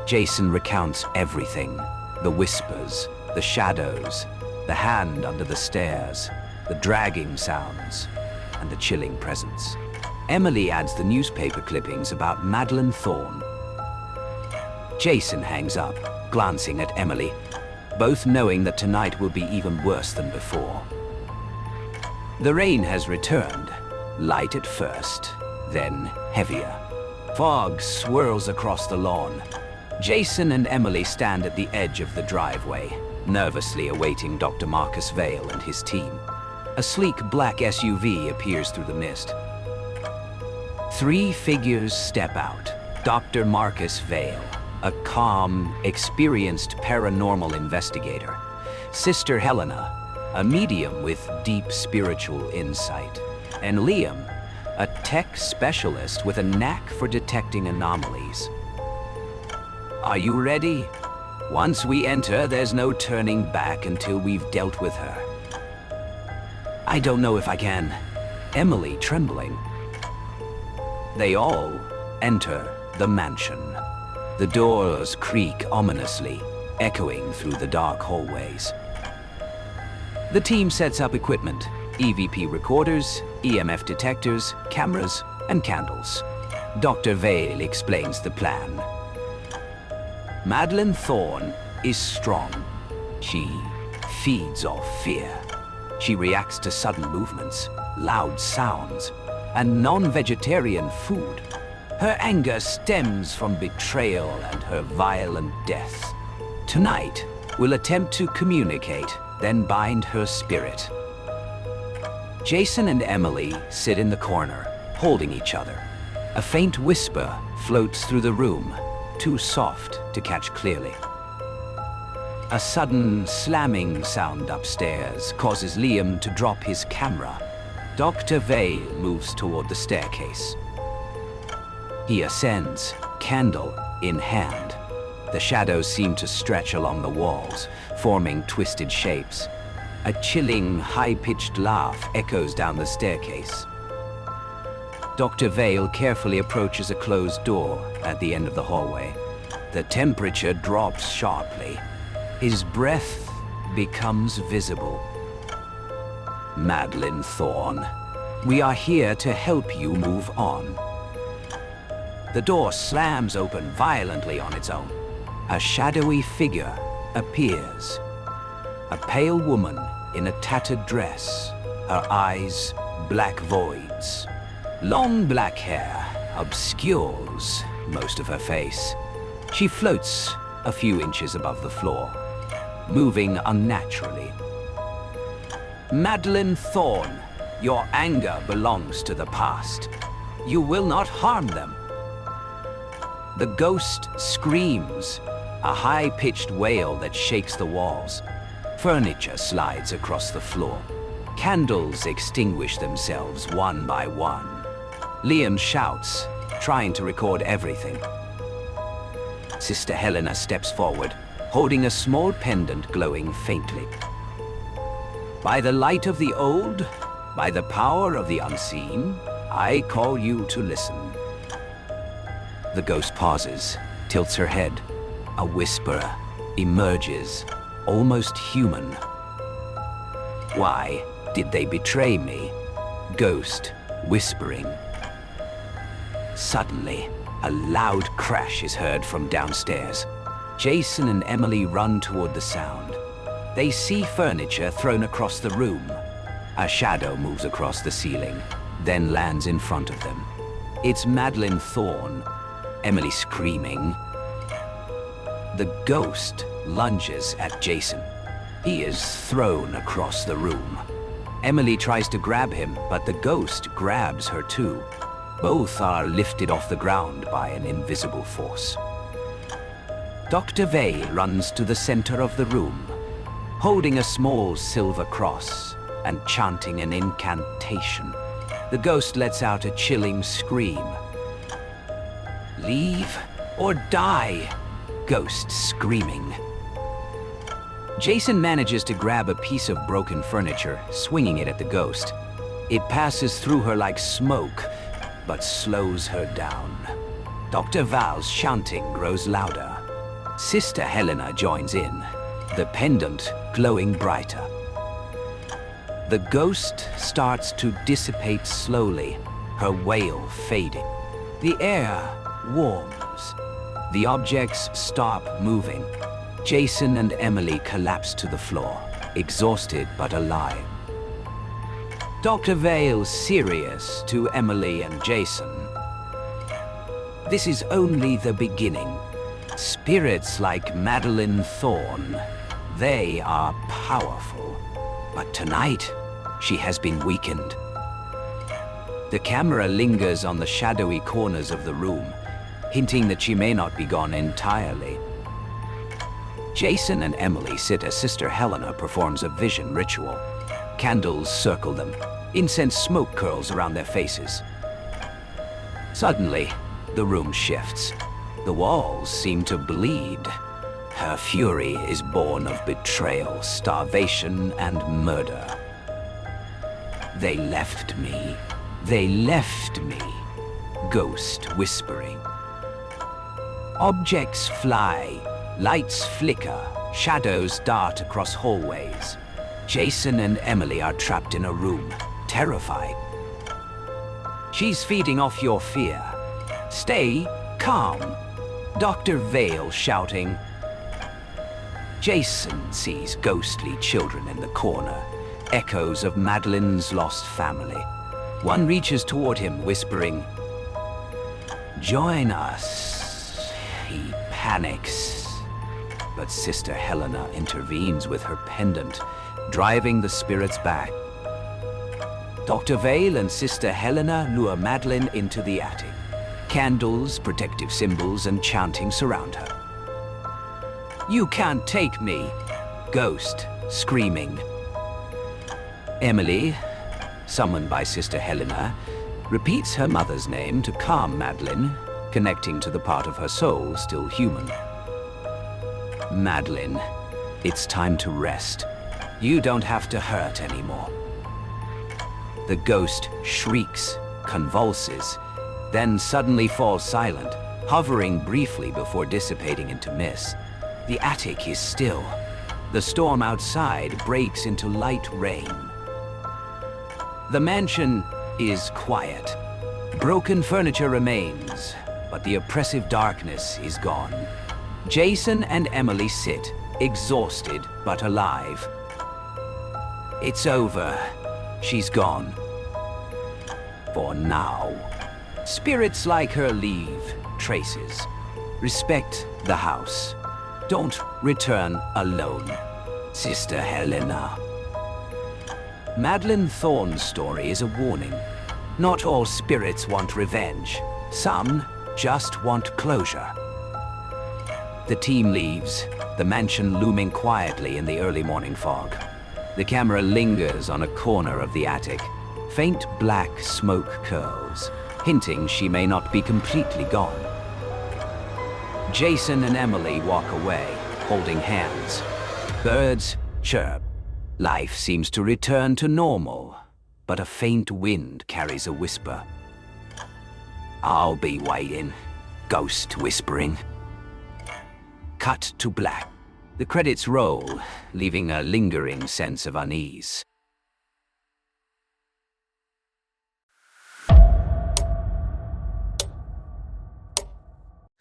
[SPEAKER 1] Jason recounts everything. The whispers, the shadows, the hand under the stairs, the dragging sounds, and the chilling presence. Emily adds the newspaper clippings about Madeline Thorne. Jason hangs up, glancing at Emily, both knowing that tonight will be even worse than before. The rain has returned, light at first, then heavier. Fog swirls across the lawn. Jason and Emily stand at the edge of the driveway, nervously awaiting Dr. Marcus Vale and his team. A sleek black SUV appears through the mist. 3 figures step out. Dr. Marcus Vale, a calm, experienced paranormal investigator. Sister Helena, a medium with deep spiritual insight. And Liam, a tech specialist with a knack for detecting anomalies. Are you ready? Once we enter, there's no turning back until we've dealt with her. I don't know if I can. Emily trembling. They all enter the mansion. The doors creak ominously, echoing through the dark hallways. The team sets up equipment, EVP recorders, EMF detectors, cameras, and candles. Dr. Vale explains the plan. Madeline Thorne is strong. She feeds off fear. She reacts to sudden movements, loud sounds, and non-vegetarian food. Her anger stems from betrayal and her violent death. Tonight, we'll attempt to communicate, then bind her spirit. Jason and Emily sit in the corner, holding each other. A faint whisper floats through the room, too soft to catch clearly. A sudden slamming sound upstairs causes Liam to drop his camera. Dr. Vale moves toward the staircase. He ascends, candle in hand. The shadows seem to stretch along the walls, forming twisted shapes. A chilling, high-pitched laugh echoes down the staircase. Dr. Vale carefully approaches a closed door at the end of the hallway. The temperature drops sharply. His breath becomes visible. Madeline Thorne, we are here to help you move on. The door slams open violently on its own. A shadowy figure appears. A pale woman in a tattered dress, her eyes black voids. Long black hair obscures most of her face. She floats a few inches above the floor, moving unnaturally. Madeline Thorne, your anger belongs to the past. You will not harm them. The ghost screams, a high-pitched wail that shakes the walls. Furniture slides across the floor. Candles extinguish themselves one by one. Liam shouts, trying to record everything. Sister Helena steps forward, holding a small pendant glowing faintly. By the light of the old, by the power of the unseen, I call you to listen. The ghost pauses, tilts her head. A whisper emerges, almost human. Why did they betray me? Ghost whispering. Suddenly, a loud crash is heard from downstairs. Jason and Emily run toward the sound. They see furniture thrown across the room. A shadow moves across the ceiling, then lands in front of them. It's Madeline Thorne, Emily screaming. The ghost lunges at Jason. He is thrown across the room. Emily tries to grab him, but the ghost grabs her too. Both are lifted off the ground by an invisible force. Dr. Vale runs to the center of the room, holding a small silver cross and chanting an incantation. The ghost lets out a chilling scream. Leave or die, ghost screaming. Jason manages to grab a piece of broken furniture, swinging it at the ghost. It passes through her like smoke, but slows her down. Dr. Val's shouting grows louder. Sister Helena joins in, the pendant glowing brighter. The ghost starts to dissipate slowly, her wail fading. The air warms. The objects stop moving. Jason and Emily collapse to the floor, exhausted but alive. Dr. Vale's serious to Emily and Jason. This is only the beginning. Spirits like Madeline Thorne, they are powerful. But tonight, she has been weakened. The camera lingers on the shadowy corners of the room, hinting that she may not be gone entirely. Jason and Emily sit as Sister Helena performs a vision ritual. Candles circle them. Incense smoke curls around their faces. Suddenly, the room shifts. The walls seem to bleed. Her fury is born of betrayal, starvation, and murder. They left me. They left me. Ghost whispering. Objects fly. Lights flicker. Shadows dart across hallways. Jason and Emily are trapped in a room, terrified. She's feeding off your fear. Stay calm. Dr. Vale shouting. Jason sees ghostly children in the corner, echoes of Madeline's lost family. One reaches toward him, whispering, "Join us." He panics. But Sister Helena intervenes with her pendant, driving the spirits back. Dr. Vale and Sister Helena lure Madeline into the attic. Candles, protective symbols, and chanting surround her. "You can't take me," ghost screaming. Emily, summoned by Sister Helena, repeats her mother's name to calm Madeline, connecting to the part of her soul still human. Madeline, it's time to rest. You don't have to hurt anymore. The ghost shrieks, convulses, then suddenly falls silent, hovering briefly before dissipating into mist. The attic is still. The storm outside breaks into light rain. The mansion is quiet. Broken furniture remains, but the oppressive darkness is gone. Jason and Emily sit, exhausted but alive. It's over. She's gone. For now. Spirits like her leave traces. Respect the house. Don't return alone, Sister Helena. Madeline Thorne's story is a warning. Not all spirits want revenge. Some just want closure. The team leaves, the mansion looming quietly in the early morning fog. The camera lingers on a corner of the attic. Faint black smoke curls, hinting she may not be completely gone. Jason and Emily walk away, holding hands. Birds chirp. Life seems to return to normal, but a faint wind carries a whisper. I'll be waiting, ghost whispering. Cut to black. The credits roll, leaving a lingering sense of unease.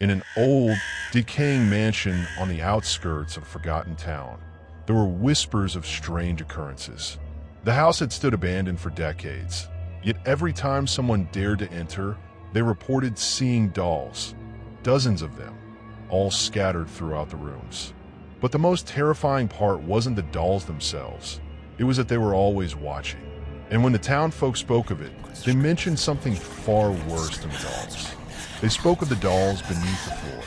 [SPEAKER 2] In an old, decaying mansion on the outskirts of a forgotten town, there were whispers of strange occurrences. The house had stood abandoned for decades, yet every time someone dared to enter, they reported seeing dolls, dozens of them, all scattered throughout the rooms. But the most terrifying part wasn't the dolls themselves. It was that they were always watching. And when the town folk spoke of it, they mentioned something far worse than the dolls. They spoke of the dolls beneath the floor.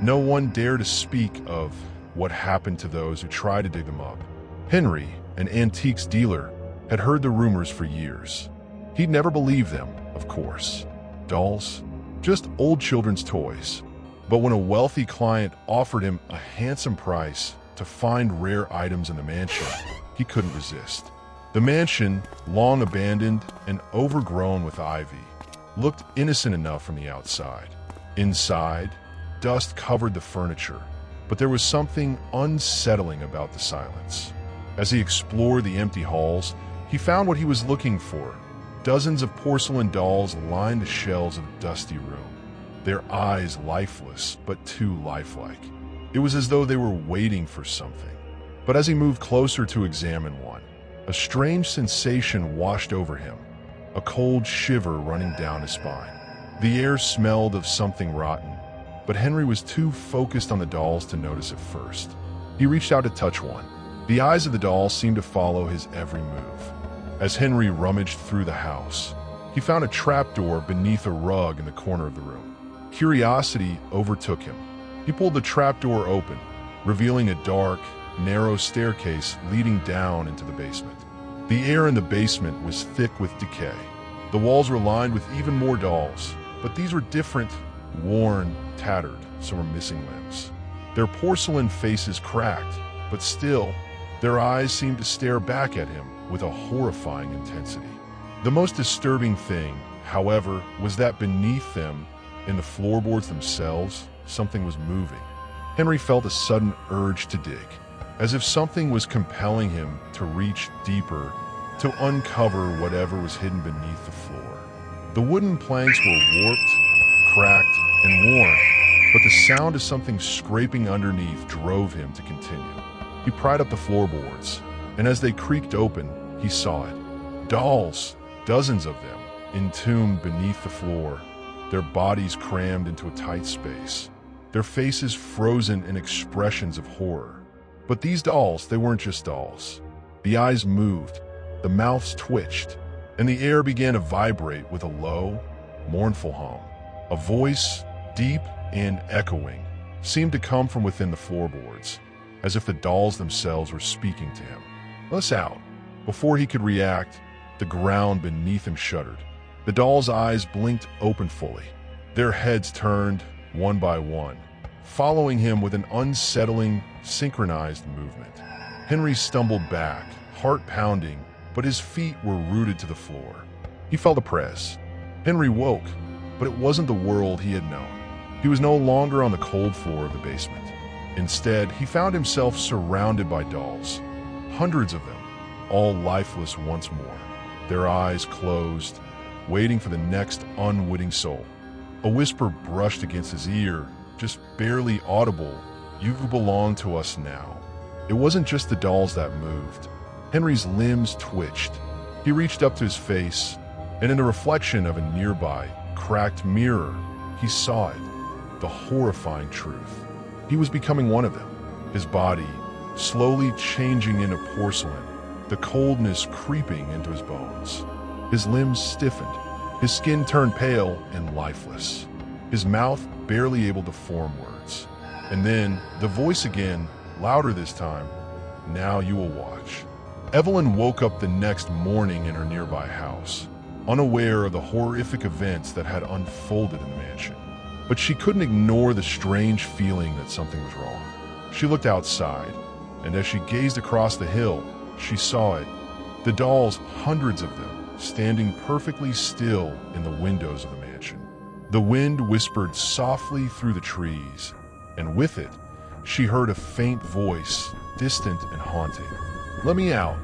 [SPEAKER 2] No one dared to speak of what happened to those who tried to dig them up. Henry, an antiques dealer, had heard the rumors for years. He'd never believed them, of course. Dolls? Just old children's toys. But when a wealthy client offered him a handsome price to find rare items in the mansion, he couldn't resist. The mansion, long abandoned and overgrown with ivy, looked innocent enough from the outside. Inside, dust covered the furniture, but there was something unsettling about the silence. As he explored the empty halls, he found what he was looking for. Dozens of porcelain dolls lined the shelves of the dusty room, their eyes lifeless but too lifelike. It was as though they were waiting for something. But as he moved closer to examine one, a strange sensation washed over him, a cold shiver running down his spine. The air smelled of something rotten, but Henry was too focused on the dolls to notice at first. He reached out to touch one. The eyes of the doll seemed to follow his every move. As Henry rummaged through the house, he found a trapdoor beneath a rug in the corner of the room. Curiosity overtook him. He pulled the trapdoor open, revealing a dark, narrow staircase leading down into the basement. The air in the basement was thick with decay. The walls were lined with even more dolls, but these were different, worn, tattered, some were missing limbs. Their porcelain faces cracked, but still, their eyes seemed to stare back at him with a horrifying intensity. The most disturbing thing, however, was that beneath them, in the floorboards themselves, something was moving. Henry felt a sudden urge to dig, as if something was compelling him to reach deeper, to uncover whatever was hidden beneath the floor. The wooden planks were warped, cracked, and worn, but the sound of something scraping underneath drove him to continue. He pried up the floorboards, and as they creaked open, he saw it. Dolls, dozens of them, entombed beneath the floor, their bodies crammed into a tight space, their faces frozen in expressions of horror. But these dolls, they weren't just dolls. The eyes moved, the mouths twitched, and the air began to vibrate with a low, mournful hum. A voice, deep and echoing, seemed to come from within the floorboards, as if the dolls themselves were speaking to him. "Let's out." Before he could react, the ground beneath him shuddered. The dolls' eyes blinked open fully. Their heads turned, one by one, following him with an unsettling, synchronized movement. Henry stumbled back, heart pounding, but his feet were rooted to the floor. He felt oppressed. Henry woke, but it wasn't the world he had known. He was no longer on the cold floor of the basement. Instead, he found himself surrounded by dolls, hundreds of them, all lifeless once more, their eyes closed, waiting for the next unwitting soul. A whisper brushed against his ear, just barely audible, "You belong to us now." It wasn't just the dolls that moved. Henry's limbs twitched. He reached up to his face, and in the reflection of a nearby, cracked mirror, he saw it, the horrifying truth. He was becoming one of them, his body slowly changing into porcelain, the coldness creeping into his bones. His limbs stiffened, his skin turned pale and lifeless, his mouth barely able to form words. And then, the voice again, louder this time, "Now you will watch." Evelyn woke up the next morning in her nearby house, unaware of the horrific events that had unfolded in the mansion. But she couldn't ignore the strange feeling that something was wrong. She looked outside, and as she gazed across the hill, she saw it, the dolls, hundreds of them, standing perfectly still in the windows of the mansion. The wind whispered softly through the trees, and with it, she heard a faint voice, distant and haunting. "Let me out."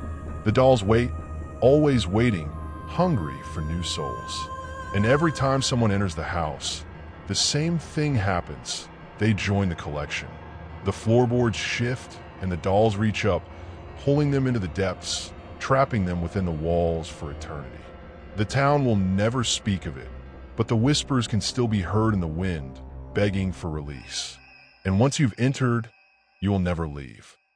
[SPEAKER 2] The dolls wait, always waiting, hungry for new souls. And every time someone enters the house, the same thing happens. They join the collection. The floorboards shift, and the dolls reach up, pulling them into the depths, trapping them within the walls for eternity. The town will never speak of it, but the whispers can still be heard in the wind, begging for release. And once you've entered, you will never leave.